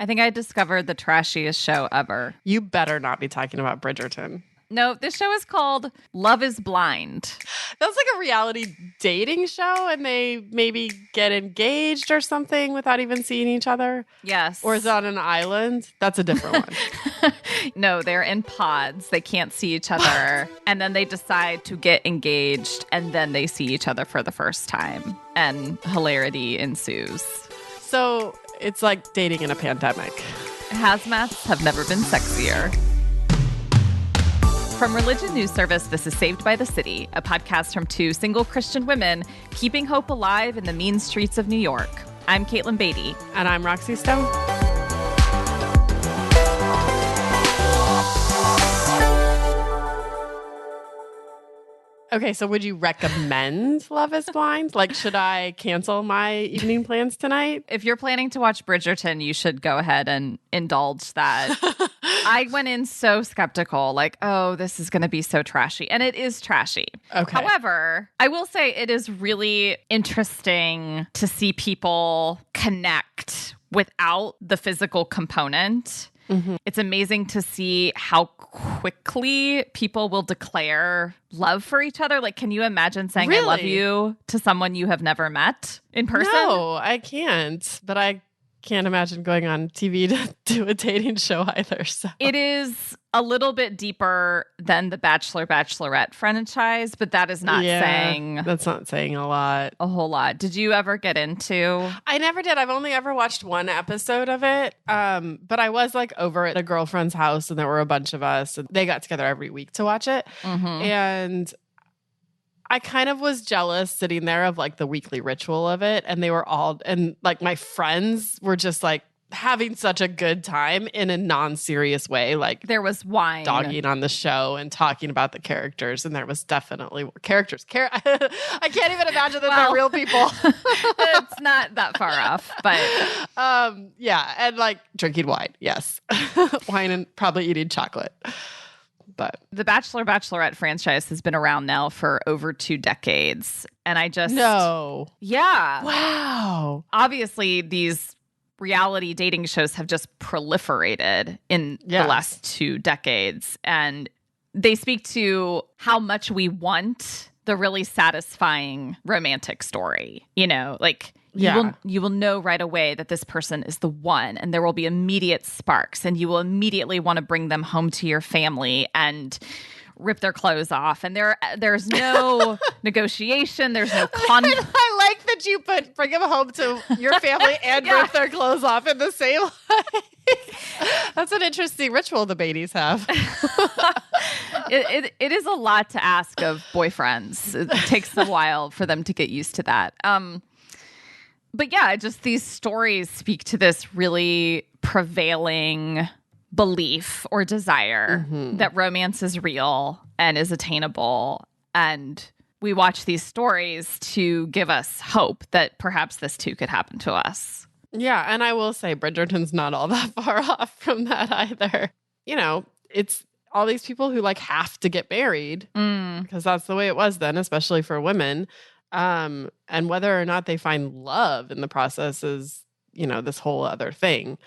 I think I discovered the trashiest show ever. You better not be talking about Bridgerton. No, this show is called Love is Blind. That's like a reality dating show, and they maybe get engaged or something without even seeing each other. Yes. Or is it on an island? That's a different one. No, they're in pods. They can't see each other. And then they decide to get engaged, and then they see each other for the first time. And hilarity ensues. So it's like dating in a pandemic. Hazmats have never been sexier. From Religion News Service, this is Saved by the City, a podcast from two single Christian women keeping hope alive in the mean streets of New York. I'm Katelyn Beaty. And I'm Roxy Stone. Okay, so would you recommend Love is Blind? Like, should I cancel my evening plans tonight? If you're planning to watch Bridgerton, you should go ahead and indulge that. I went in so skeptical, like, oh, this is going to be so trashy. And it is trashy. Okay. However, I will say it is really interesting to see people connect without the physical component. Mm-hmm. It's amazing to see how quickly people will declare love for each other. Like, can you imagine saying Really? I love you to someone you have never met in person? No, I can't. But I can't imagine going on TV to do a dating show either. So it is a little bit deeper than the Bachelor Bachelorette franchise, but that is not saying that's not saying a lot. A whole lot. Did you ever get into? I never did. I've only ever watched one episode of it. But I was like over at a girlfriend's house, and there were a bunch of us, and they got together every week to watch it. Mm-hmm. And I kind of was jealous sitting there of like the weekly ritual of it. And they were all, and like my friends were just like having such a good time in a non-serious way. Like there was wine. Dogging on the show and talking about the characters. And there was definitely characters. I can't even imagine that they're real people. It's not that far off, but. Yeah. And like drinking wine. Yes. Wine and probably eating chocolate. But the Bachelor Bachelorette franchise has been around now for over 2 decades. And I just... No. Yeah. Wow. Obviously, these reality dating shows have just proliferated in the last 2 decades. And they speak to how much we want the really satisfying romantic story. You know, like... You will know right away that this person is the one, and there will be immediate sparks, and you will immediately want to bring them home to your family and rip their clothes off. And there's no negotiation. There's no conflict. I like that you put bring them home to your family and rip their clothes off in the same way. That's an interesting ritual the Beatys have. It is a lot to ask of boyfriends. It takes a while for them to get used to that. But yeah, just these stories speak to this really prevailing belief or desire that romance is real and is attainable. And we watch these stories to give us hope that perhaps this too could happen to us. Yeah, and I will say Bridgerton's not all that far off from that either. You know, it's all these people who like have to get married because that's the way it was then, especially for women. And whether or not they find love in the process is, you know, this whole other thing.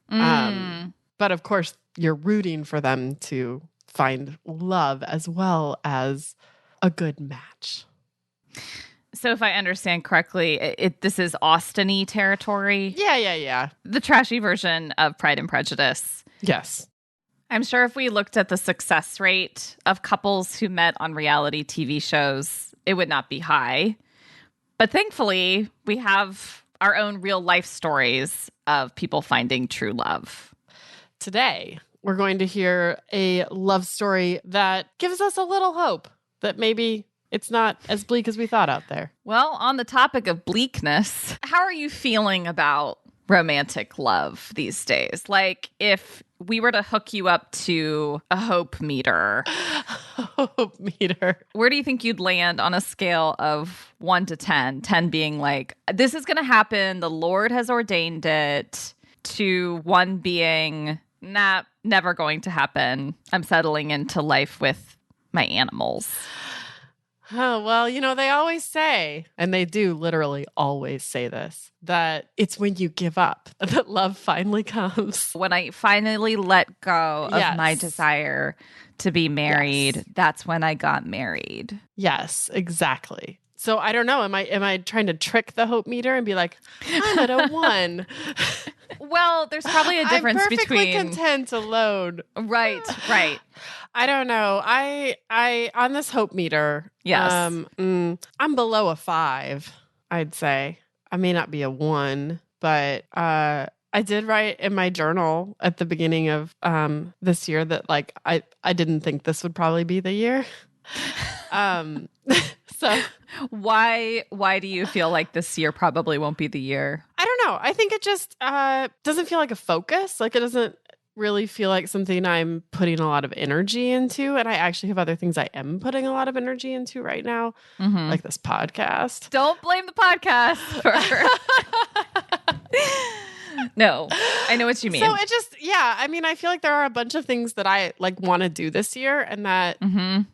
But of course, you're rooting for them to find love as well as a good match. So if I understand correctly, this is Austin-y territory. Yeah. The trashy version of Pride and Prejudice. Yes. I'm sure if we looked at the success rate of couples who met on reality TV shows, it would not be high. But thankfully, we have our own real life stories of people finding true love. Today, we're going to hear a love story that gives us a little hope that maybe it's not as bleak as we thought out there. Well, on the topic of bleakness, how are you feeling about romantic love these days? Like, if we were to hook you up to a hope meter, where do you think you'd land on a scale of 1 to 10? 10 being like, this is going to happen, the Lord has ordained it, to 1 being, nah, never going to happen. I'm settling into life with my animals. Oh, well, they always say, and they do literally always say this, that it's when you give up that love finally comes. When I finally let go of my desire to be married, that's when I got married. Yes, exactly. So I don't know. Am I trying to trick the hope meter and be like, I'm at a 1? Well, there's probably a difference I'm perfectly between content alone. Right. I don't know. I on this hope meter, yes, I'm below a 5, I'd say. I may not be a 1, but I did write in my journal at the beginning of this year that like I didn't think this would probably be the year. So why do you feel like this year probably won't be the year? I don't know. I think it just doesn't feel like a focus. Like it doesn't really feel like something I'm putting a lot of energy into. And I actually have other things I am putting a lot of energy into right now, like this podcast. Don't blame the podcast for... No, I know what you mean. So it just, I mean, I feel like there are a bunch of things that I like want to do this year and that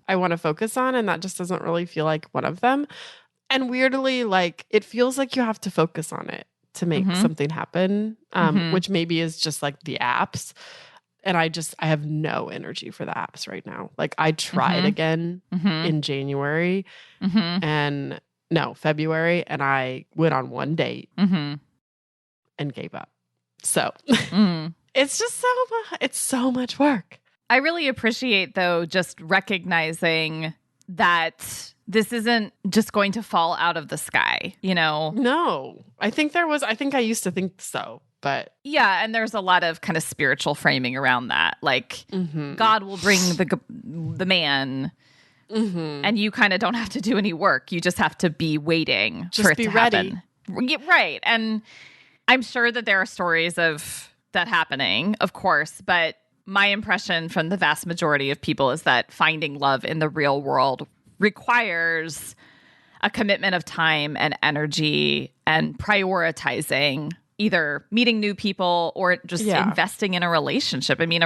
I want to focus on. And that just doesn't really feel like one of them. And weirdly, like it feels like you have to focus on it to make something happen, which maybe is just like the apps. And I have no energy for the apps right now. Like I tried again in January and February. And I went on one date and gave up. So it's just it's so much work. I really appreciate though, just recognizing that this isn't just going to fall out of the sky, No, I think I used to think so, but yeah. And there's a lot of kind of spiritual framing around that. Like God will bring the man and you kind of don't have to do any work. You just have to be waiting for it to happen. Right. And I'm sure that there are stories of that happening, of course, but my impression from the vast majority of people is that finding love in the real world requires a commitment of time and energy and prioritizing either meeting new people or just investing in a relationship. I mean,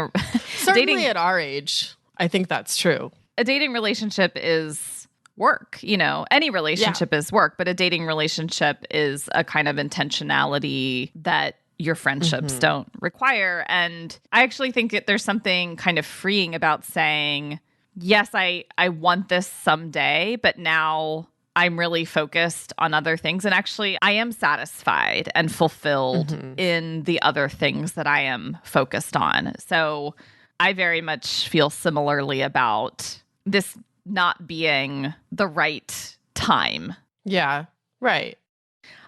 certainly at our age, I think that's true. A dating relationship is work, any relationship is work, but a dating relationship is a kind of intentionality that your friendships don't require. And I actually think that there's something kind of freeing about saying, yes, I want this someday, but now I'm really focused on other things. And actually, I am satisfied and fulfilled in the other things that I am focused on. So I very much feel similarly about this not being the right time. Yeah, right.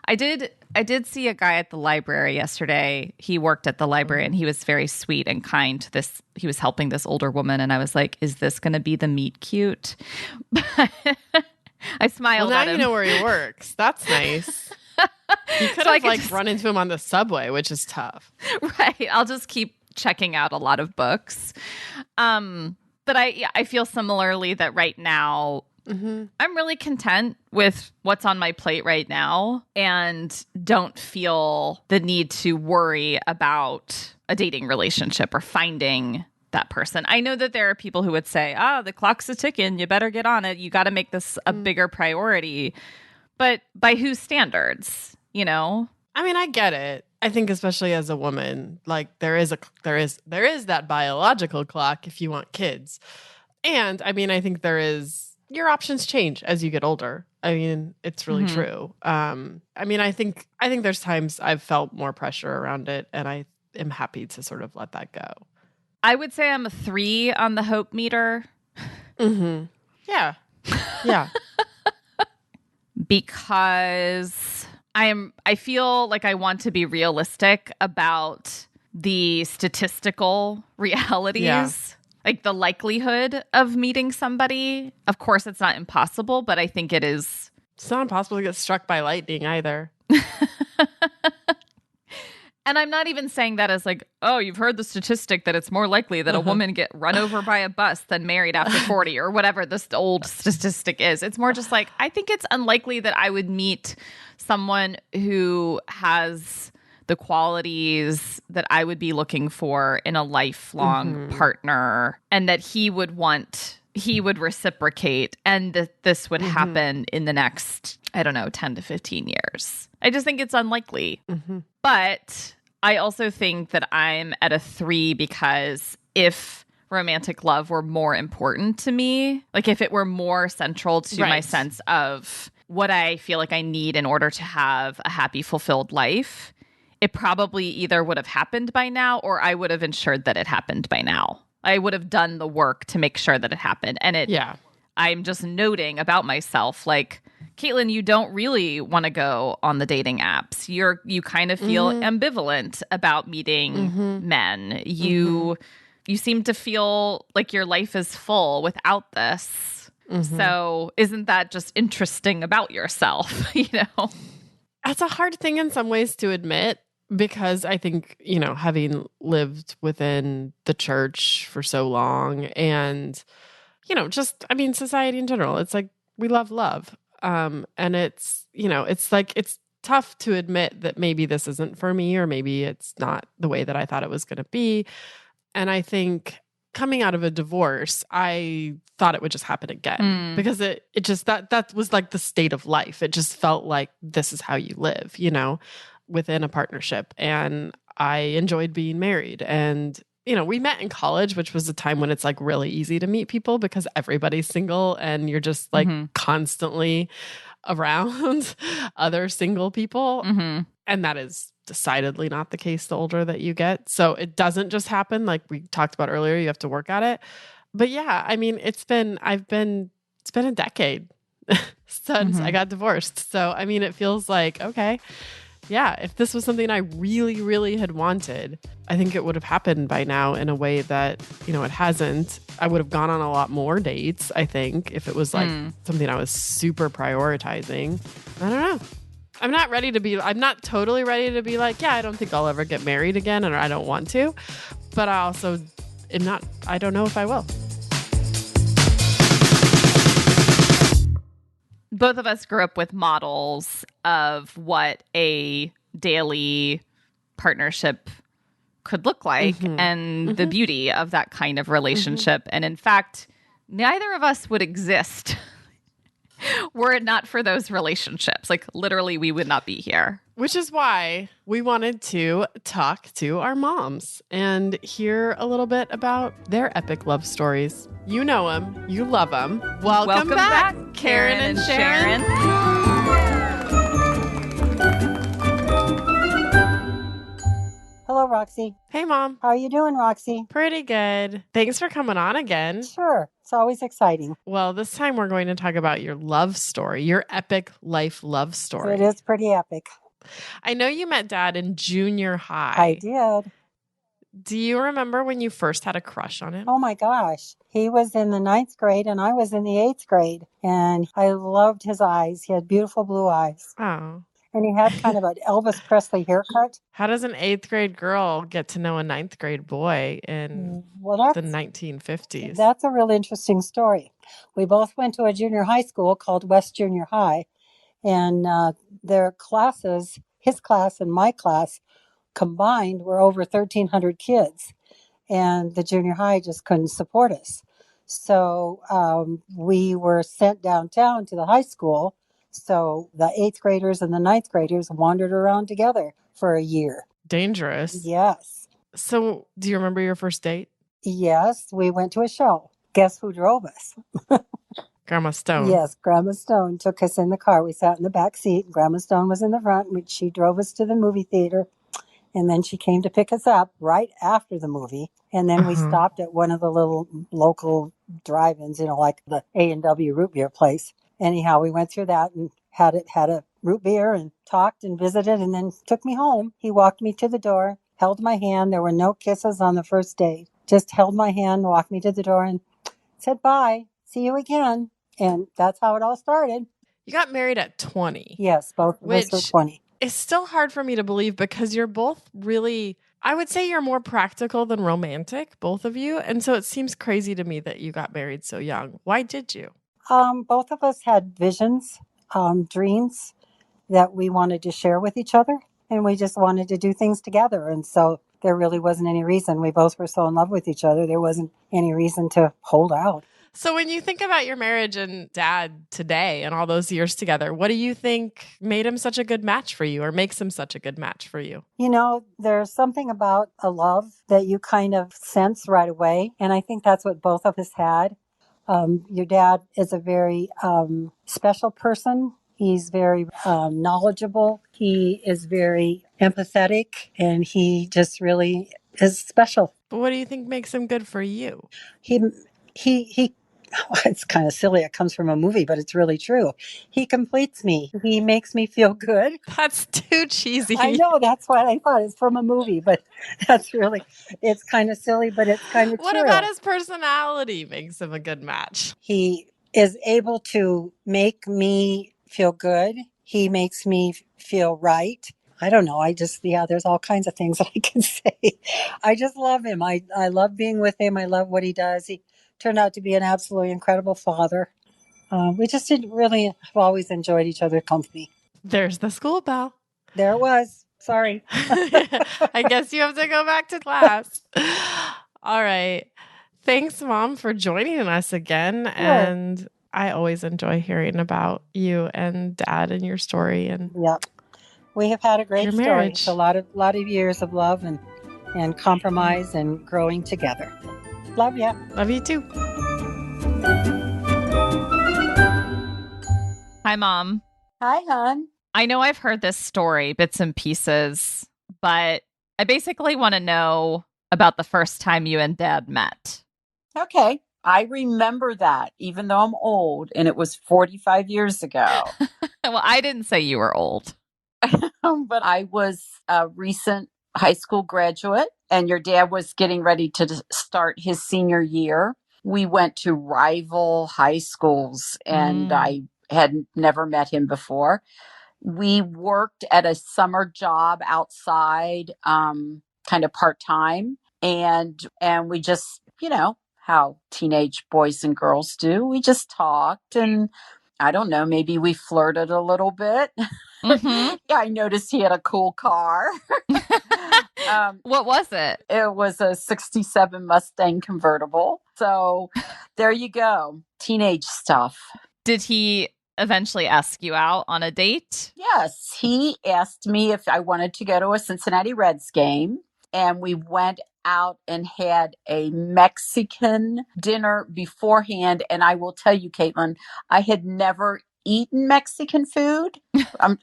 I did see a guy at the library yesterday. He worked at the library and he was very sweet and kind to this. He was helping this older woman and I was like, is this going to be the meet cute? I smiled well, at now him. You know where he works. That's nice. You could have run into him on the subway, which is tough. Right. I'll just keep checking out a lot of books. But I feel similarly that right now I'm really content with what's on my plate right now and don't feel the need to worry about a dating relationship or finding that person. I know that there are people who would say, the clock's a ticking, you better get on it. You got to make this a bigger priority. But by whose standards, I mean, I get it. I think especially as a woman, like there is that biological clock if you want kids. And I mean, I think your options change as you get older. I mean, it's really true. I mean, I think there's times I've felt more pressure around it and I am happy to sort of let that go. I would say I'm a 3 on the hope meter. Yeah. Because I feel like I want to be realistic about the statistical realities. Yeah. Like the likelihood of meeting somebody. Of course, it's not impossible, but I think it is. It's not impossible to get struck by lightning either. And I'm not even saying that as like, oh, you've heard the statistic that it's more likely that a woman get run over by a bus than married after 40 or whatever this old statistic is. It's more just like, I think it's unlikely that I would meet someone who has the qualities that I would be looking for in a lifelong partner and that he would he would reciprocate and that this would happen in the next, I don't know, 10 to 15 years. I just think it's unlikely. But I also think that I'm at a 3 because if romantic love were more important to me, like if it were more central to my sense of what I feel like I need in order to have a happy, fulfilled life, it probably either would have happened by now or I would have ensured that it happened by now. I would have done the work to make sure that it happened. And I'm just noting about myself, like, Katelyn, you don't really want to go on the dating apps. You kind of feel ambivalent about meeting men. You seem to feel like your life is full without this. So isn't that just interesting about yourself? That's a hard thing in some ways to admit. Because I think, having lived within the church for so long and, society in general, it's like we love love. And it's, it's tough to admit that maybe this isn't for me or maybe it's not the way that I thought it was going to be. And I think coming out of a divorce, I thought it would just happen again because it just, that was like the state of life. It just felt like this is how you live, within a partnership. And I enjoyed being married. And, we met in college, which was a time when it's like really easy to meet people because everybody's single and you're just like constantly around other single people. And that is decidedly not the case the older that you get. So it doesn't just happen. Like we talked about earlier, you have to work at it. But yeah, I mean, it's been a decade since I got divorced. So, I mean, it feels like, okay, yeah, if this was something I really, really had wanted, I think it would have happened by now in a way that, it hasn't. I would have gone on a lot more dates, I think, if it was like something I was super prioritizing. I don't know. I'm not totally ready to be like, yeah, I don't think I'll ever get married again and I don't want to. But I also I don't know if I will. Both of us grew up with models of what a daily partnership could look like and the beauty of that kind of relationship. And in fact, neither of us would exist were it not for those relationships. Like literally, we would not be here. Which is why we wanted to talk to our moms and hear a little bit about their epic love stories. You know them. You love them. Welcome back, Karen and Sharon. Hello, Roxy. Hey, Mom. How are you doing, Roxy? Pretty good. Thanks for coming on again. Sure. It's always exciting. Well, this time we're going to talk about your love story, your epic life love story. It is pretty epic. I know you met Dad in junior high. I did. Do you remember when you first had a crush on him? Oh my gosh. He was in the 9th grade and I was in the 8th grade. And I loved his eyes. He had beautiful blue eyes. Oh. And he had kind of an Elvis Presley haircut. How does an 8th grade girl get to know a 9th grade boy in the 1950s? That's a real interesting story. We both went to a junior high school called West Junior High. And their classes, his class and my class, combined were over 1,300 kids. And the junior high just couldn't support us. So we were sent downtown to the high school. So the 8th graders and the 9th graders wandered around together for a year. Dangerous. Yes. So do you remember your first date? Yes, we went to a show. Guess who drove us? Grandma Stone. Yes, Grandma Stone took us in the car. We sat in the back seat. And Grandma Stone was in the front. She drove us to the movie theater. And then she came to pick us up right after the movie. And then we stopped at one of the little local drive-ins, like the A&W root beer place. Anyhow, we went through that and had a root beer and talked and visited and then took me home. He walked me to the door, held my hand. There were no kisses on the first date. Just held my hand, walked me to the door and said, bye, see you again. And that's how it all started. You got married at 20. Yes, both of us were 20. It's still hard for me to believe because you're both really, I would say you're more practical than romantic, both of you. And so it seems crazy to me that you got married so young. Why did you? Both of us had visions, dreams that we wanted to share with each other. And we just wanted to do things together. And so there really wasn't any reason. We both were so in love with each other. There wasn't any reason to hold out. So when you think about your marriage and dad today and all those years together, what do you think made him such a good match for you or makes him such a good match for you? You know, there's something about a love that you kind of sense right away. And I think that's what both of us had. Your dad is a very special person. He's very knowledgeable. He is very empathetic, and he just really is special. But what do you think makes him good for you? He he it's kind of silly. It comes from a movie, but it's really true. He completes me. He makes me feel good. That's too cheesy. I know, that's what I thought. It's from a movie, but it's kind of silly, but it's kind of What true. about his personality makes him a good match? He is able to make me feel good. He makes me feel right. I don't know. There's all kinds of things that I can say. I just love him. I love being with him. I love what he does. He turned out to be an absolutely incredible father. We just did really have always enjoyed each other's company. There's the school bell. There it was. Sorry. I guess you have to go back to class. All right. Thanks, Mom, for joining us again. Sure. And I always enjoy hearing about you and Dad and your story. And yep. We have had a great story. Marriage. It's a lot of years of love and compromise and growing together. Love ya. Love you too. Hi, Mom. Hi, hon. I know I've heard this story, bits and pieces, but I basically want to know about the first time you and Dad met. Okay. I remember that, even though I'm old, and it was 45 years ago. Well, I didn't say you were old. But I was a recent high school graduate, and your dad was getting ready to start his senior year. We went to rival high schools, and I had never met him before. We worked at a summer job outside, kind of part-time, and we just, how teenage boys and girls do. We just talked, and I don't know, maybe we flirted a little bit. Mm-hmm. Yeah, I noticed he had a cool car. What was it? It was a 67 Mustang convertible. So there you go. Teenage stuff. Did he eventually ask you out on a date? Yes. He asked me if I wanted to go to a Cincinnati Reds game. And we went out and had a Mexican dinner beforehand. And I will tell you, Katelyn, I had never eaten Mexican food.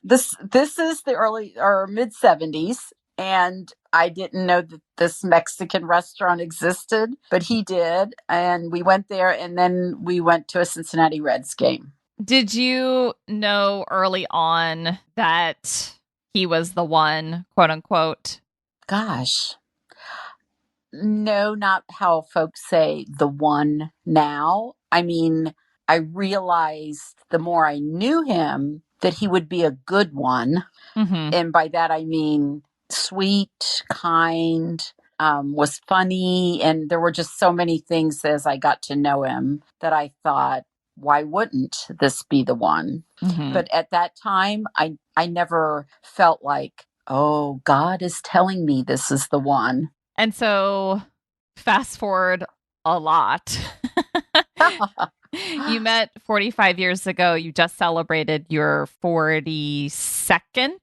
This is the early or mid 70s. And I didn't know that this Mexican restaurant existed, but he did. And we went there, and then we went to a Cincinnati Reds game. Did you know early on that he was the one, quote unquote? Gosh. No, not how folks say the one now. I mean, I realized the more I knew him that he would be a good one. Mm-hmm. And by that, I mean sweet, kind, was funny. And there were just so many things as I got to know him that I thought, why wouldn't this be the one? Mm-hmm. But at that time, I never felt like, oh, God is telling me this is the one. And so fast forward a lot. You met 45 years ago. You just celebrated your 42nd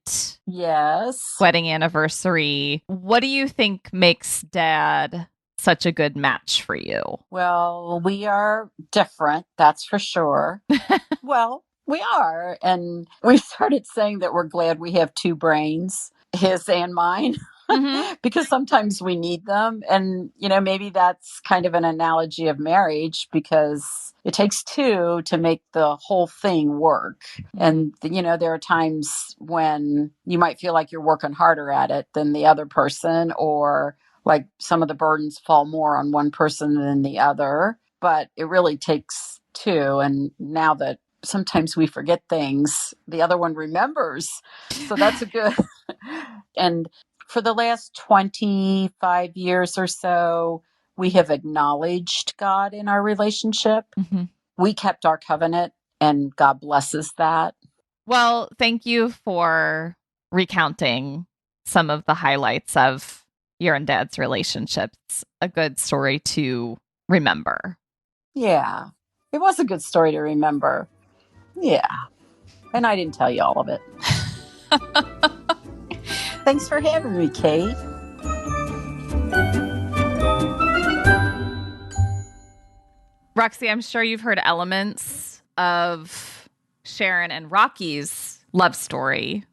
wedding anniversary. What do you think makes Dad such a good match for you? Well, we are different, that's for sure. Well, we are. And we started saying that we're glad we have two brains, his and mine. Mm-hmm. Because sometimes we need them. And, maybe that's kind of an analogy of marriage because it takes two to make the whole thing work. And, there are times when you might feel like you're working harder at it than the other person, or like some of the burdens fall more on one person than the other. But it really takes two. And now that sometimes we forget things, the other one remembers. So that's a good. And for the last 25 years or so, we have acknowledged God in our relationship. Mm-hmm. We kept our covenant, and God blesses that. Well, thank you for recounting some of the highlights of your and Dad's relationship. It's a good story to remember. Yeah. It was a good story to remember. Yeah. And I didn't tell you all of it. Thanks for having me, Kate. Roxy, I'm sure you've heard elements of Sharon and Rocky's love story,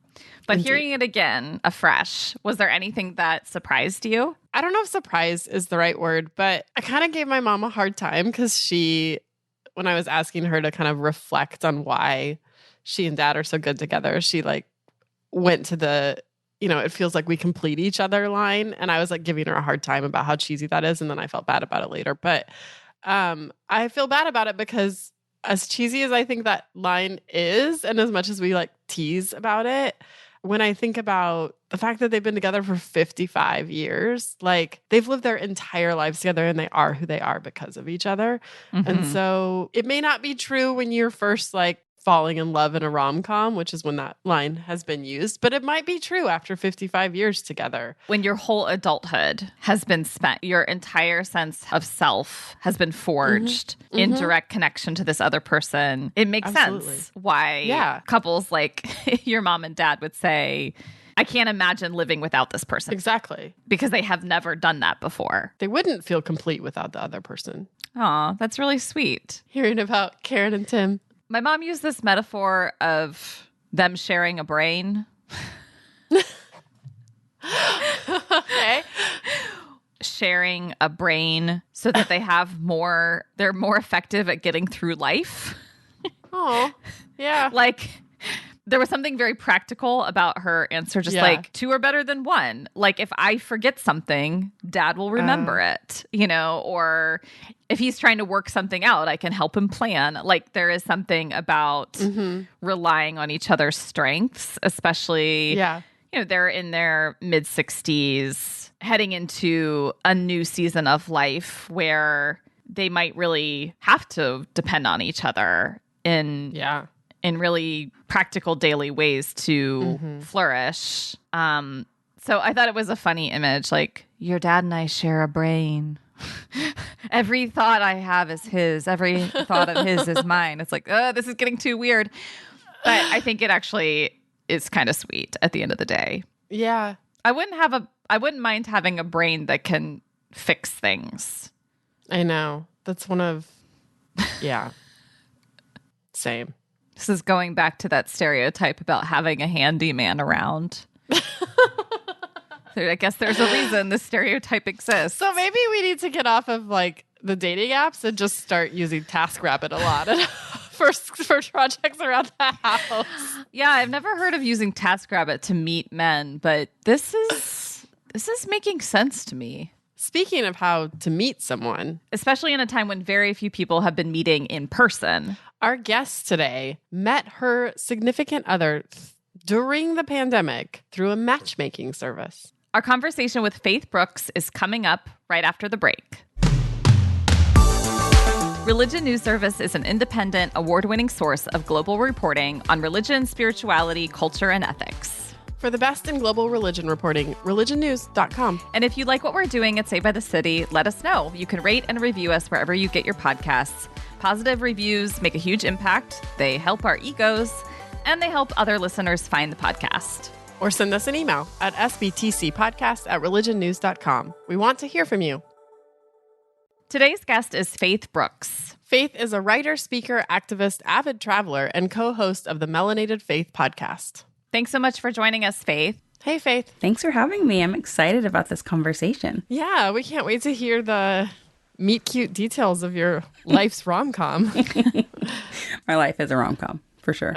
but Indeed. Hearing it again afresh, was there anything that surprised you? I don't know if surprise is the right word, but I kind of gave my mom a hard time because when I was asking her to kind of reflect on why she and dad are so good together, she like went to the, it feels like we complete each other line. And I was like giving her a hard time about how cheesy that is. And then I felt bad about it later. But I feel bad about it because as cheesy as I think that line is, and as much as we like tease about it, when I think about the fact that they've been together for 55 years, like they've lived their entire lives together and they are who they are because of each other. Mm-hmm. And so it may not be true when you're first like falling in love in a rom-com, which is when that line has been used, but it might be true after 55 years together. When your whole adulthood has been spent, your entire sense of self has been forged in direct connection to this other person. It makes sense why couples like your mom and dad would say, I can't imagine living without this person. Exactly. Because they have never done that before. They wouldn't feel complete without the other person. Aw, that's really sweet. Hearing about Karen and Tim. My mom used this metaphor of them sharing a brain. Okay. Sharing a brain so that they're more effective at getting through life. Oh, yeah. Like, there was something very practical about her answer, just like, two are better than one. Like, if I forget something, dad will remember it, or if he's trying to work something out, I can help him plan. Like, there is something about relying on each other's strengths, especially, they're in their mid-60s, heading into a new season of life where they might really have to depend on each other in really practical daily ways to flourish. So I thought it was a funny image, like, your dad and I share a brain. Every thought I have is his. Every thought of his is mine. It's like, this is getting too weird. But I think it actually is kind of sweet at the end of the day. Yeah. I wouldn't mind having a brain that can fix things. I know. That's one of, same. This is going back to that stereotype about having a handyman around. I guess there's a reason this stereotype exists. So maybe we need to get off of like the dating apps and just start using TaskRabbit a lot for projects around the house. Yeah, I've never heard of using TaskRabbit to meet men, but this is making sense to me. Speaking of how to meet someone, especially in a time when very few people have been meeting in person. Our guest today met her significant other during the pandemic through a matchmaking service. Our conversation with Faitth Brooks is coming up right after the break. Religion News Service is an independent, award-winning source of global reporting on religion, spirituality, culture, and ethics. For the best in global religion reporting, religionnews.com. And if you like what we're doing at Saved by the City, let us know. You can rate and review us wherever you get your podcasts. Positive reviews make a huge impact. They help our egos, and they help other listeners find the podcast. Or send us an email at sbtcpodcast@religionnews.com. We want to hear from you. Today's guest is Faitth Brooks. Faitth is a writer, speaker, activist, avid traveler, and co-host of the Melanated Faith podcast. Thanks so much for joining us, Faitth. Hey, Faitth. Thanks for having me. I'm excited about this conversation. Yeah, we can't wait to hear the meet cute details of your life's rom-com. My life is a rom-com, for sure.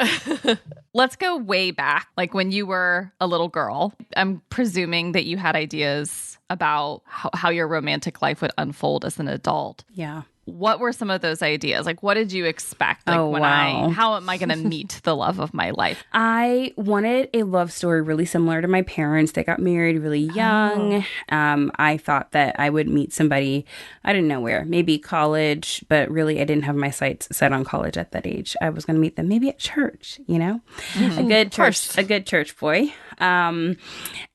Let's go way back, like when you were a little girl. I'm presuming that you had ideas about how your romantic life would unfold as an adult. Yeah. What were some of those ideas? Like, what did you expect? Like, how am I going to meet the love of my life? I wanted a love story really similar to my parents. They got married really young. I thought that I would meet somebody, I didn't know where, maybe college, but really I didn't have my sights set on college at that age. I was going to meet them maybe at church, a good church boy. And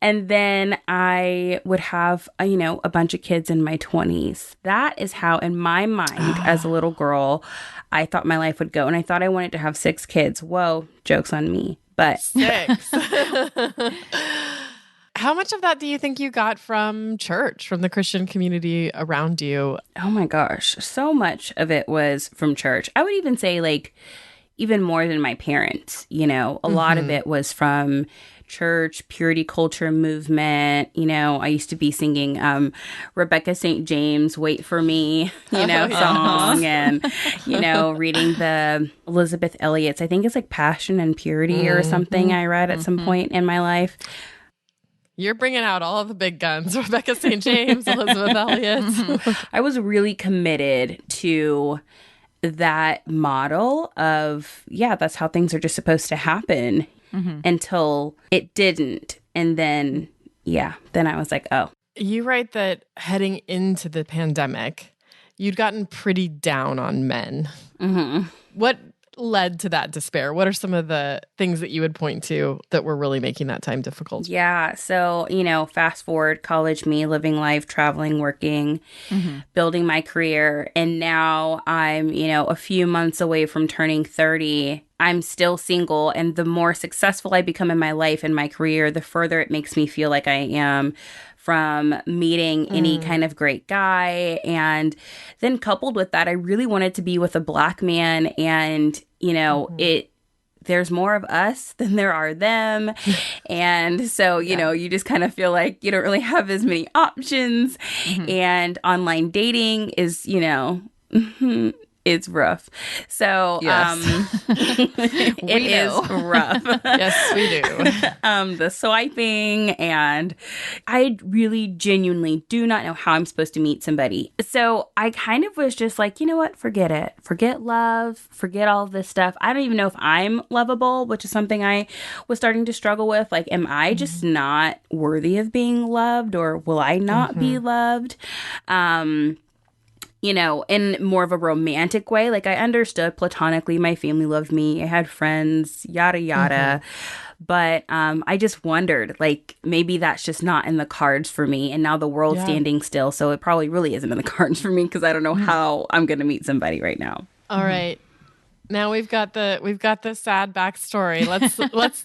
then I would have, a bunch of kids in my 20s. That is how, in my mind, mind, as a little girl, I thought my life would go, and I thought I wanted to have 6 kids. Whoa, joke's on me. But 6. How much of that do you think you got from church, from the Christian community around you? Oh my gosh, so much of it was from church. I would even say like even more than my parents, you know, a lot of it was from church, purity culture movement. You know, I used to be singing Rebecca St. James, Wait for Me, song, and, you know, reading the Elizabeth Elliot's, I think it's like Passion and Purity or something I read at some point in my life. You're bringing out all of the big guns, Rebecca St. James, Elizabeth Elliot. I was really committed to that model of, that's how things are just supposed to happen until it didn't. And then, then I was like, oh. You write that heading into the pandemic, you'd gotten pretty down on men. What led to that despair? What are some of the things that you would point to that were really making that time difficult? Yeah. So, you know, fast forward, college me, living life, traveling, working, building my career. And now I'm, you know, a few months away from turning 30. I'm still single. And the more successful I become in my life and my career, the further it makes me feel like I am from meeting any kind of great guy. And then coupled with that, I really wanted to be with a Black man. And, you know, there's more of us than there are them. And so, you know, you just kind of feel like you don't really have as many options. And online dating is, you know, it's rough. So it is rough. Yes, we do. The swiping, and I really genuinely do not know how I'm supposed to meet somebody. So I kind of was just like, you know what? Forget it. Forget love. Forget all of this stuff. I don't even know if I'm lovable, which is something I was starting to struggle with. Like, am I just not worthy of being loved, or will I not be loved? You know, in more of a romantic way. Like, I understood platonically my family loved me. I had friends, yada, yada. But I just wondered, like, maybe that's just not in the cards for me. And now the world's standing still. So it probably really isn't in the cards for me, because I don't know how I'm going to meet somebody right now. All right. Now we've got the sad backstory. Let's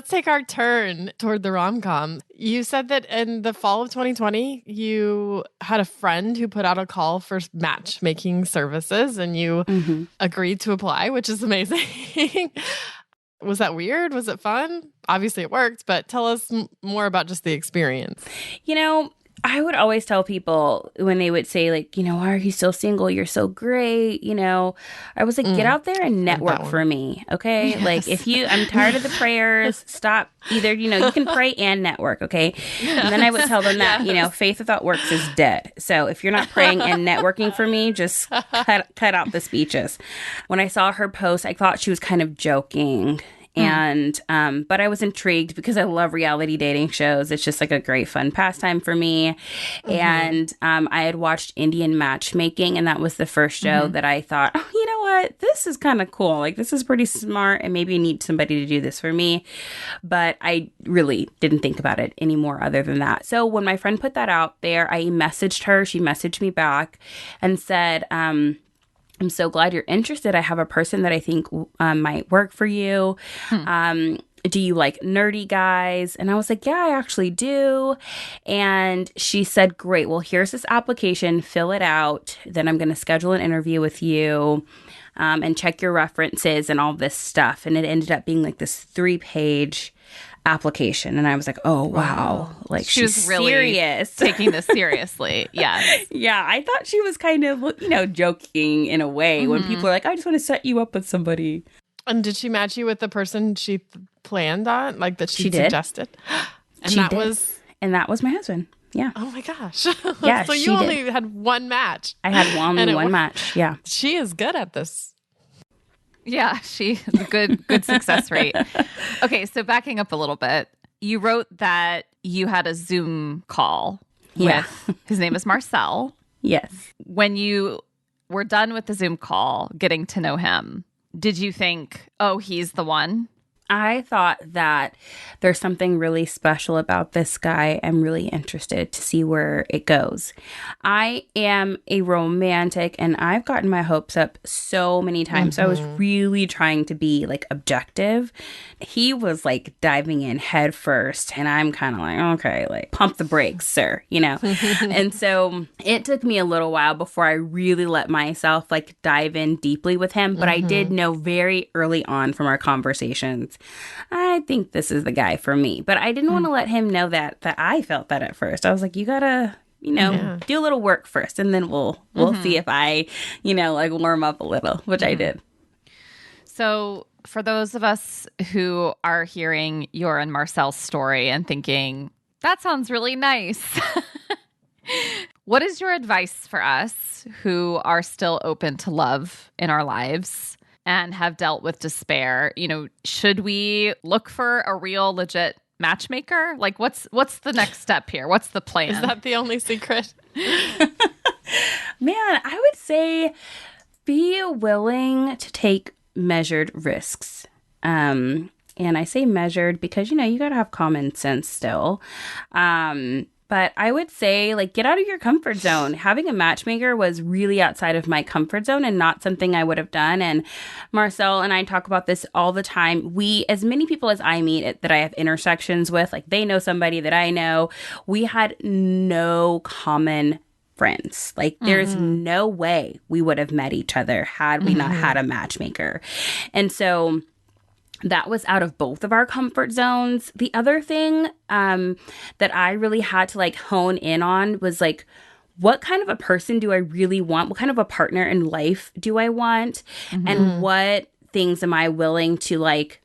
take our turn toward the rom-com. You said that in the fall of 2020, you had a friend who put out a call for matchmaking services, and you agreed to apply, which is amazing. Was that weird? Was it fun? Obviously it worked, but tell us more about just the experience. You know, I would always tell people when they would say, like, you know, why are you still single? You're so great. You know, I was like, get out there and network for me. Okay. Yes. Like, I'm tired of the prayers. Stop. Either, you know, you can pray and network. Okay. And then I would tell them that, you know, faith without works is dead. So if you're not praying and networking for me, just cut out the speeches. When I saw her post, I thought she was kind of joking. And, but I was intrigued because I love reality dating shows. It's just like a great fun pastime for me. And, I had watched Indian Matchmaking, and that was the first show that I thought, oh, you know what? This is kind of cool. Like, this is pretty smart, and maybe I need somebody to do this for me. But I really didn't think about it anymore other than that. So when my friend put that out there, I messaged her. She messaged me back and said, I'm so glad you're interested. I have a person that I think might work for you. Do you like nerdy guys? And I was like, yeah, I actually do. And she said, great. Well, here's this application. Fill it out. Then I'm going to schedule an interview with you and check your references and all this stuff. And it ended up being like this 3-page application, and I was like, oh wow, like she was really serious. Taking this seriously. Yes. Yeah, I thought she was kind of, you know, joking in a way when people are like, I just want to set you up with somebody. And did she match you with the person she planned on, like that she Did. suggested? And that was my husband. Yeah. Oh my gosh. Yeah. So you only had one match. I had only one match. Yeah. She is good at this. Yeah, she has a good success rate. Okay, so backing up a little bit, you wrote that you had a Zoom call with, his name is Marcel. Yes. When you were done with the Zoom call, getting to know him, did you think, oh, he's the one? I thought that there's something really special about this guy. I'm really interested to see where it goes. I am a romantic and I've gotten my hopes up so many times. So I was really trying to be like objective. He was like diving in head first and I'm kind of like, okay, like pump the brakes, sir, you know? And so it took me a little while before I really let myself like dive in deeply with him. But I did know very early on from our conversations, I think this is the guy for me. But I didn't want to let him know that I felt that at first. I was like, you gotta, you know, do a little work first, and then we'll see if I, you know, like warm up a little, which I did. So for those of us who are hearing your and Marcel's story and thinking, that sounds really nice. What is your advice for us who are still open to love in our lives and have dealt with despair? You know, should we look for a real, legit matchmaker? Like, what's the next step here? What's the plan? Is that the only secret? Man, I would say be willing to take measured risks. And I say measured because, you know, you got to have common sense still. But I would say, like, get out of your comfort zone. Having a matchmaker was really outside of my comfort zone and not something I would have done. And Marcel and I talk about this all the time. We, as many people as I meet that I have intersections with, like they know somebody that I know, we had no common friends. Like there's no way we would have met each other had we not had a matchmaker. And so that was out of both of our comfort zones. The other thing that I really had to like hone in on was like, what kind of a person do I really want? What kind of a partner in life do I want? And what things am I willing to like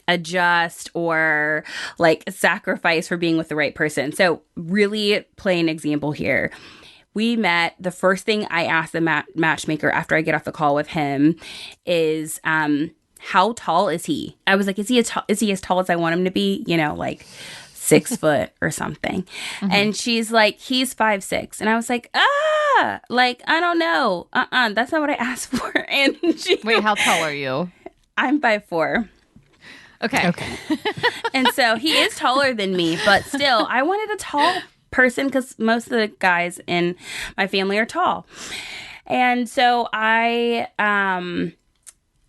adjust or like sacrifice for being with the right person? So really plain example here. We met. The first thing I asked the matchmaker after I get off the call with him is, how tall is he? I was like, is he as tall as I want him to be? You know, like 6 foot or something. And she's like, he's 5'6". And I was like, like, I don't know. That's not what I asked for. And wait, how tall are you? I'm 5'4". Okay. And so he is taller than me, but still, I wanted a tall person because most of the guys in my family are tall. And so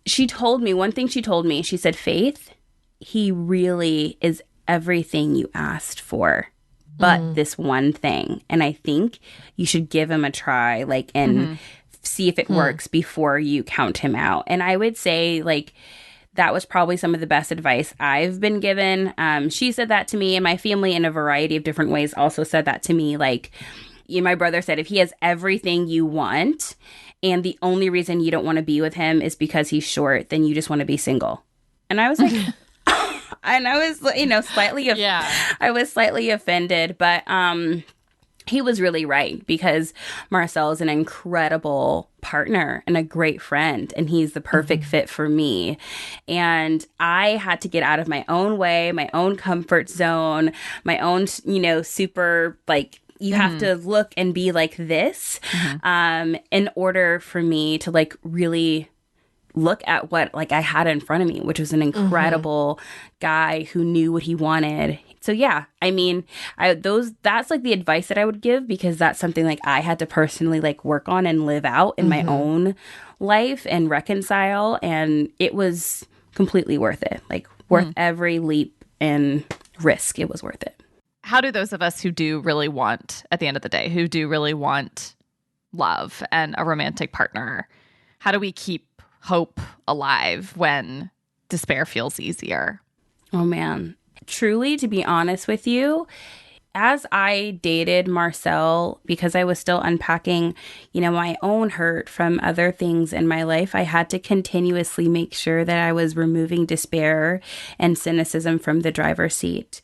she told me, one thing she told me, she said, Faith, he really is everything you asked for, but this one thing. And I think you should give him a try, like, and see if it works before you count him out. And I would say, like, that was probably some of the best advice I've been given. She said that to me, and my family in a variety of different ways also said that to me. Like, my brother said, if he has everything you want, and the only reason you don't want to be with him is because he's short, then you just want to be single. And I was like, and I was, you know, I was slightly offended, but he was really right because Marcel is an incredible partner and a great friend, and he's the perfect fit for me. And I had to get out of my own way, my own comfort zone, my own, you know, super like, you have to look and be like this in order for me to like really look at what like I had in front of me, which was an incredible guy who knew what he wanted. So yeah, I mean, that's like the advice that I would give because that's something like I had to personally like work on and live out in my own life and reconcile, and it was completely worth it. Like worth every leap and risk. It was worth it. How do those of us who do really want, at the end of the day, who do really want love and a romantic partner, how do we keep hope alive when despair feels easier? Oh, man. Truly, to be honest with you, as I dated Marcel, because I was still unpacking, you know, my own hurt from other things in my life, I had to continuously make sure that I was removing despair and cynicism from the driver's seat.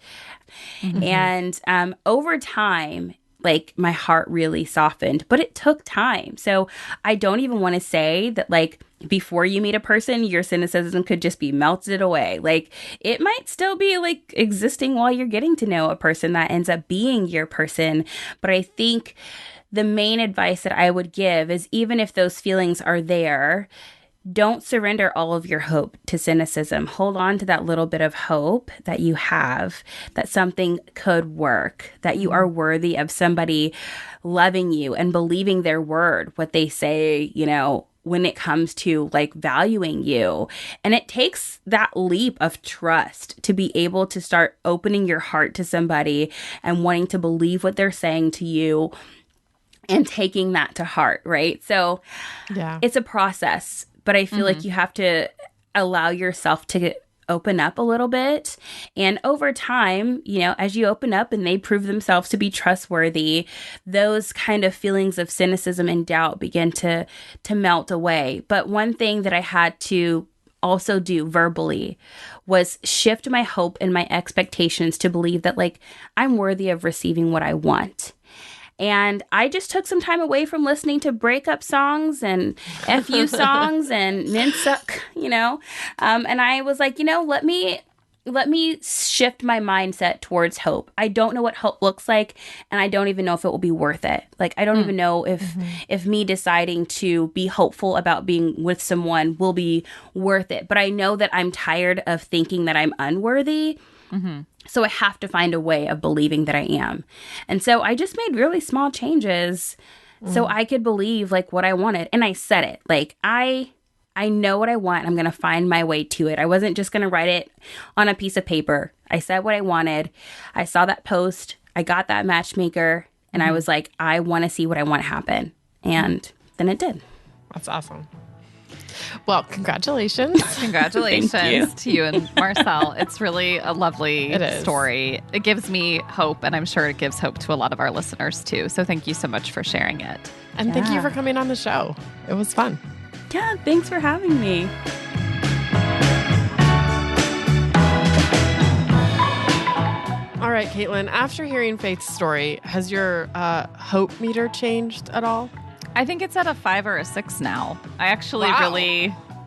And over time, like my heart really softened, but it took time. So I don't even want to say that like before you meet a person, your cynicism could just be melted away. Like it might still be like existing while you're getting to know a person that ends up being your person. But I think the main advice that I would give is even if those feelings are there, don't surrender all of your hope to cynicism. Hold on to that little bit of hope that you have, that something could work, that you are worthy of somebody loving you and believing their word, what they say, you know, when it comes to like valuing you. And it takes that leap of trust to be able to start opening your heart to somebody and wanting to believe what they're saying to you and taking that to heart, right? So it's a process, but I feel like you have to allow yourself to open up a little bit. And over time, you know, as you open up and they prove themselves to be trustworthy, those kind of feelings of cynicism and doubt begin to melt away. But one thing that I had to also do verbally was shift my hope and my expectations to believe that like I'm worthy of receiving what I want. And I just took some time away from listening to breakup songs and FU songs and men suck, you know. And I was like, you know, let me shift my mindset towards hope. I don't know what hope looks like, and I don't even know if it will be worth it. Like, I don't even know if me deciding to be hopeful about being with someone will be worth it. But I know that I'm tired of thinking that I'm unworthy. So I have to find a way of believing that I am. And so I just made really small changes so I could believe like what I wanted. And I said it. Like, I know what I want. I'm going to find my way to it. I wasn't just going to write it on a piece of paper. I said what I wanted. I saw that post. I got that matchmaker. And I was like, I want to see what I want to happen. And then it did. That's awesome. Well, congratulations. Congratulations to you and Marcel. It's really a lovely story. It gives me hope, and I'm sure it gives hope to a lot of our listeners too. So thank you so much for sharing it. And thank you for coming on the show. It was fun. Yeah, thanks for having me. All right, Katelyn, after hearing Faith's story, has your hope meter changed at all? I think it's at a 5 or a 6 now. I actually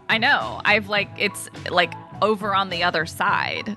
I know. It's like over on the other side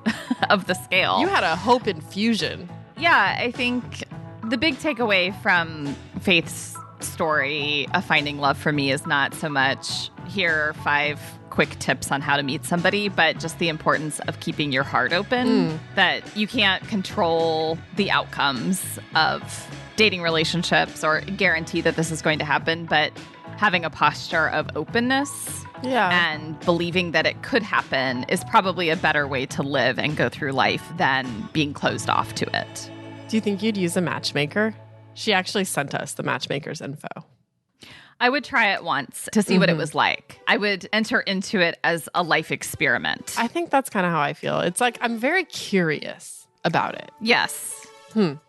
of the scale. You had a hope infusion. Yeah, I think the big takeaway from Faith's story of finding love for me is not so much here are 5 quick tips on how to meet somebody, but just the importance of keeping your heart open, that you can't control the outcomes of dating relationships or guarantee that this is going to happen, but having a posture of openness and believing that it could happen is probably a better way to live and go through life than being closed off to it. Do you think you'd use a matchmaker? She actually sent us the matchmaker's info. I would try it once to see what it was like. I would enter into it as a life experiment. I think that's kind of how I feel. It's like I'm very curious about it. Yes.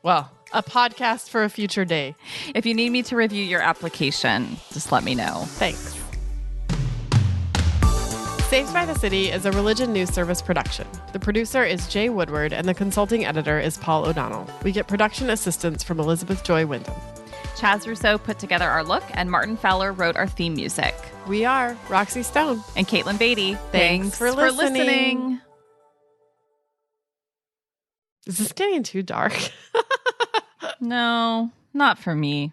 Well, a podcast for a future day. If you need me to review your application, just let me know. Thanks. Saved by the City is a religion news service production. The producer is Jay Woodward, and the consulting editor is Paul O'Donnell. We get production assistance from Elizabeth Joy Wyndham. Chaz Rousseau put together our look, and Martin Fowler wrote our theme music. We are Roxy Stone and Katelyn Beaty. Thanks for listening. Is this getting too dark? No, not for me.